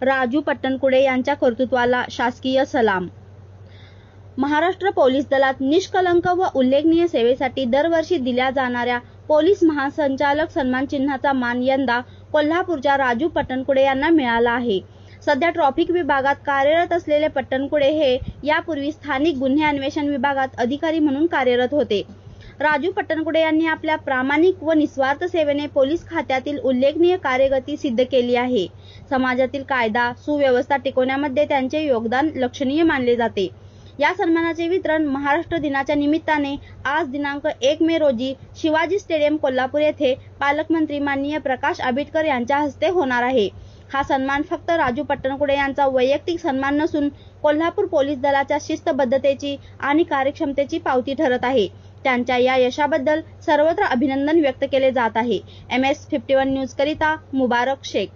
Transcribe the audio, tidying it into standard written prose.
राजू पट्टणकुडे यांच्या कर्तृत्वाला शासकीय सलाम। महाराष्ट्र पोलीस दलात निष्कलंक व उल्लेखनीय सेवेसाठी दरवर्षी दिल्या जाणाऱ्या पोलीस महासंचालक सन्मान चिन्हाचा मान यंदा कोल्हापूरच्या राजू पट्टणकुडे यांना मिळाला आहे। सध्या ट्रॅफिक विभागात कार्यरत असलेले पट्टणकुडे हे यापूर्वी स्थानिक गुन्हे अन्वेषण विभागात अधिकारी म्हणून कार्यरत होते। राजू पट्टणकुडे यांनी आपल्या प्रामाणिक व निस्वार्थ सेवेने पोलीस खात्यातील उल्लेखनीय कार्यगती सिद्ध केली आहे। समाजातील कायदा सुव्यवस्था टिकवण्यामध्ये त्यांचे योगदान लक्षणीय मानले जाते। या सन्मानाचे वितरण महाराष्ट्र दिनाच्या निमित्ताने आज दिनांक 1 मे रोजी शिवाजी स्टेडियम कोल्हापूर येथे पालकमंत्री माननीय प्रकाश आंबेडकर यांच्या हस्ते होणार आहे। हा सन्मान फक्त राजू पट्टणकुडे यांचा वैयक्तिक सन्मान नसून कोल्हापूर पोलीस दलाच्या शिस्तबद्धतेची आणि कार्यक्षमतेची पावती ठरत आहे। त्यांच्या या यशाबद्दल सर्वत्र अभिनंदन व्यक्त केले जात आहे। MS51 न्यूज करिता मुबारक शेख।